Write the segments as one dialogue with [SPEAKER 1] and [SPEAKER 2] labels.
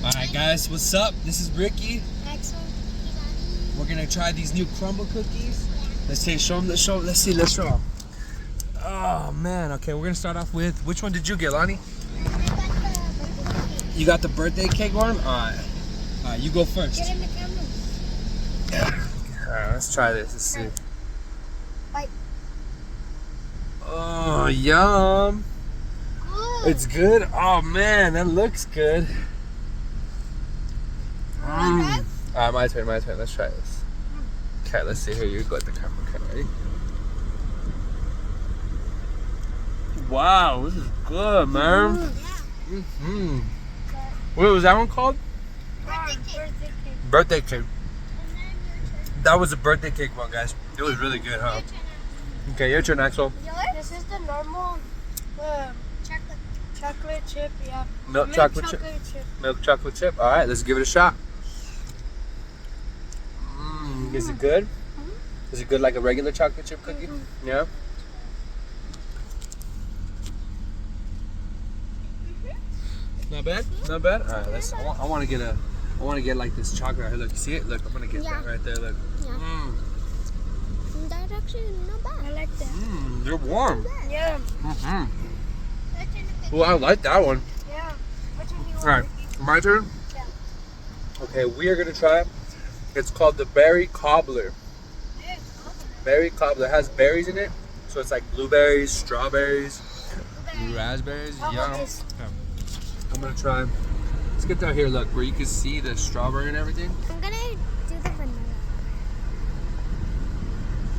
[SPEAKER 1] Alright guys, what's up? This is Ricky. We're gonna try these new crumble cookies. Let's see, show them. Let's show them. Oh man, okay, we're gonna start off with, which one did you get, Lonnie? You got the birthday cake one? Alright, you go first.
[SPEAKER 2] Get in the camera.
[SPEAKER 1] Alright, let's try this, let's see.
[SPEAKER 2] Bite.
[SPEAKER 1] Oh, yum.
[SPEAKER 2] Good.
[SPEAKER 1] It's good? Oh man, that looks good. Alright, my turn. Let's try this. Okay, let's see. Here, you go at the camera. Okay, ready? Wow, this is good, man. Mm-hmm. What was that one called? Birthday cake. That was a birthday cake one, guys. It was really good, huh? Okay, your turn, Axel.
[SPEAKER 2] This is the normal chocolate chip, yeah.
[SPEAKER 1] Milk chocolate chip. Milk chocolate chip. All right, let's give it a shot. Is it good? Is it good like a regular chocolate chip cookie? Yeah. Not bad. Not bad. All right, let's. I want to get like this chocolate. Here, look, you see it? Look, I'm gonna get that right there. Look.
[SPEAKER 2] Yeah. That's actually not bad. I like that.
[SPEAKER 1] They're warm.
[SPEAKER 2] Yeah.
[SPEAKER 1] Well, I like that one.
[SPEAKER 2] Yeah. Which one do you want?
[SPEAKER 1] All right, my turn.
[SPEAKER 2] Yeah.
[SPEAKER 1] Okay, we are gonna try. It's called the berry cobbler. Berry cobbler. It has berries in it, so it's like blueberries, strawberries, raspberries. Yum. I'm gonna try. Let's get down here. Look, where you can see the strawberry and everything.
[SPEAKER 2] I'm gonna do the vanilla.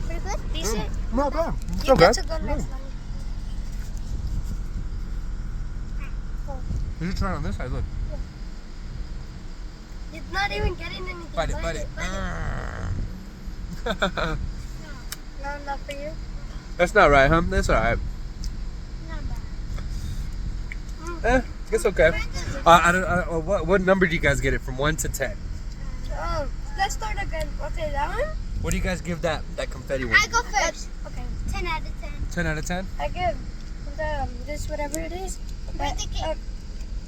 [SPEAKER 2] Pretty good. Decent.
[SPEAKER 1] Not bad. It's
[SPEAKER 2] You
[SPEAKER 1] okay.
[SPEAKER 2] get to go next one.
[SPEAKER 1] You should try it on this side. Look.
[SPEAKER 2] It's not even getting anything.
[SPEAKER 1] Bite it.
[SPEAKER 2] No, not for you.
[SPEAKER 1] That's not right, huh? That's all right.
[SPEAKER 2] Not bad.
[SPEAKER 1] It's okay. What number do you guys get it from 1 to 10?
[SPEAKER 2] Let's start again. Okay, that one?
[SPEAKER 1] What do you guys give that confetti one?
[SPEAKER 2] I go first. Okay. 10 out of 10.
[SPEAKER 1] 10 out of 10?
[SPEAKER 2] I give this whatever it is.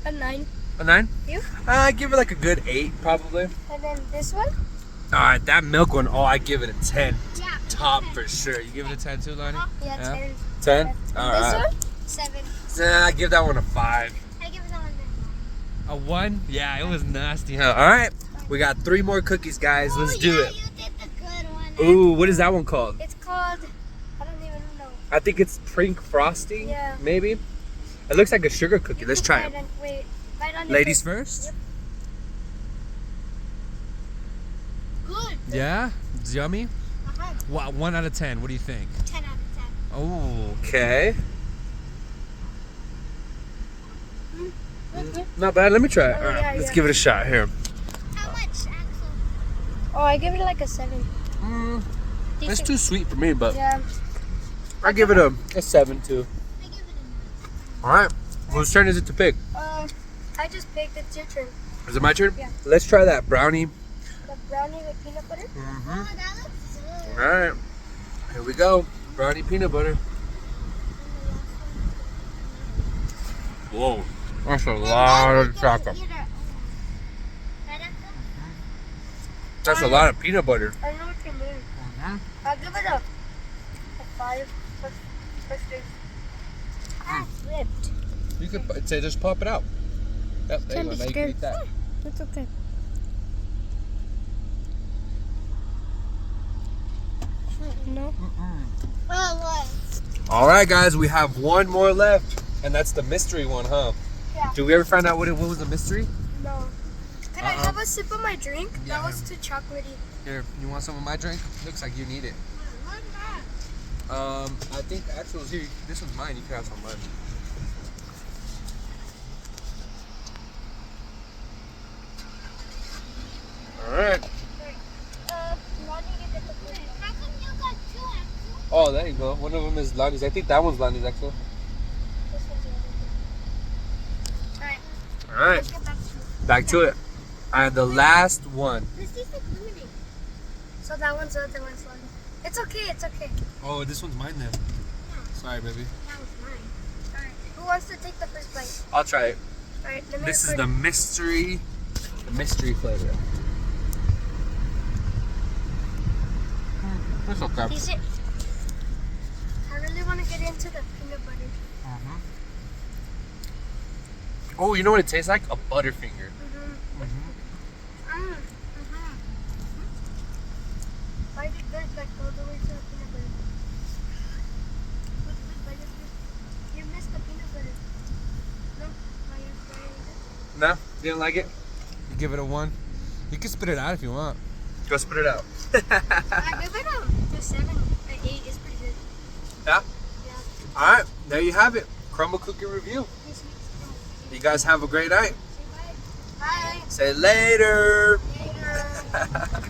[SPEAKER 2] A 9.
[SPEAKER 1] A 9?
[SPEAKER 2] You?
[SPEAKER 1] I give it like a good 8 probably.
[SPEAKER 2] And then this one?
[SPEAKER 1] Alright, that milk one, I give it a 10.
[SPEAKER 2] Yeah.
[SPEAKER 1] Top for sure. You give it a 10 too, Lonnie?
[SPEAKER 2] Yeah,
[SPEAKER 1] 10?
[SPEAKER 2] 10.
[SPEAKER 1] Alright.
[SPEAKER 2] This one? 7.
[SPEAKER 1] I give that one a 5.
[SPEAKER 2] I give it a 1.
[SPEAKER 1] A 1? Yeah, it was nasty, huh? Alright, we got 3 more cookies, guys. Let's do it.
[SPEAKER 2] You did the good one.
[SPEAKER 1] Ooh, what is that one called?
[SPEAKER 2] It's called, I don't even know.
[SPEAKER 1] I think it's Pink Frosting,
[SPEAKER 2] Yeah.
[SPEAKER 1] maybe? It looks like a sugar cookie. Let's try it.
[SPEAKER 2] Wait, bite on
[SPEAKER 1] Ladies first?
[SPEAKER 2] Yep. Good.
[SPEAKER 1] Yeah? It's yummy?
[SPEAKER 2] Uh-huh.
[SPEAKER 1] 1 out of 10. What do you think?
[SPEAKER 2] 10 out of 10.
[SPEAKER 1] Oh, okay. Not bad. Let me try it.
[SPEAKER 2] Oh,
[SPEAKER 1] All right,
[SPEAKER 2] yeah,
[SPEAKER 1] let's
[SPEAKER 2] yeah.
[SPEAKER 1] give it a shot here.
[SPEAKER 2] How much, Axel? Oh, I give it like a 7.
[SPEAKER 1] It's
[SPEAKER 2] Decent.
[SPEAKER 1] too sweet for me, but
[SPEAKER 2] Yeah.
[SPEAKER 1] I give it a 7 too.
[SPEAKER 2] I give it a 9.
[SPEAKER 1] All right. Whose turn is it to pick?
[SPEAKER 2] I just picked it. It's your turn.
[SPEAKER 1] Is it my turn?
[SPEAKER 2] Yeah.
[SPEAKER 1] Let's try that brownie.
[SPEAKER 2] The brownie with peanut butter.
[SPEAKER 1] Mm-hmm.
[SPEAKER 2] Oh, that looks good.
[SPEAKER 1] All right. Here we go. Brownie peanut butter. Whoa. That's a lot of chocolate. That's a lot of peanut butter.
[SPEAKER 2] I know what you mean. I'll give it a 5. First taste. Ripped.
[SPEAKER 1] You could say just pop it out. Yep, there you go. Now you can eat that.
[SPEAKER 2] That's okay. No. Oh, what?
[SPEAKER 1] All right, guys, we have 1 more left, and that's the mystery one, huh?
[SPEAKER 2] Yeah.
[SPEAKER 1] Did we ever find out what was the mystery?
[SPEAKER 2] No. Could I have a sip of my drink?
[SPEAKER 1] Yeah.
[SPEAKER 2] That was too chocolatey.
[SPEAKER 1] Here, you want some of my drink? Looks like you need it. I think Axel's here. This one's mine. You can have some of mine. All right.
[SPEAKER 2] How come you got 2, Axel?
[SPEAKER 1] Oh, there you go. One of them is Lonnie's. I think that one's Lonnie's, Axel.
[SPEAKER 2] This one's the other. Alright.
[SPEAKER 1] All right.
[SPEAKER 2] Let's get back to it.
[SPEAKER 1] Back to it. And the last one.
[SPEAKER 2] This tastes like lemonade. So that one's the other one's one. It's okay, it's okay.
[SPEAKER 1] Oh, this one's mine then. Sorry, baby.
[SPEAKER 2] That was mine. Alright. Who wants to take the first bite?
[SPEAKER 1] I'll try it.
[SPEAKER 2] Alright, let me
[SPEAKER 1] This is
[SPEAKER 2] record
[SPEAKER 1] the
[SPEAKER 2] it.
[SPEAKER 1] mystery The mystery flavor. That's okay.
[SPEAKER 2] Taste it. I really want to get into the peanut butter.
[SPEAKER 1] Oh, you know what it tastes like? A Butterfinger.
[SPEAKER 2] Why did that like go the way to the peanut butter? You missed the peanut butter. No, why you trying it?
[SPEAKER 1] No? You didn't like it?
[SPEAKER 3] You give it a 1. You can spit it out if you want.
[SPEAKER 1] Go spit it out.
[SPEAKER 2] I give it a 7, an 8. It's pretty good.
[SPEAKER 1] Yeah?
[SPEAKER 2] Yeah.
[SPEAKER 1] Alright, there you have it. Crumble cookie review. You guys have a great night.
[SPEAKER 2] Bye.
[SPEAKER 1] Say later.
[SPEAKER 2] Later.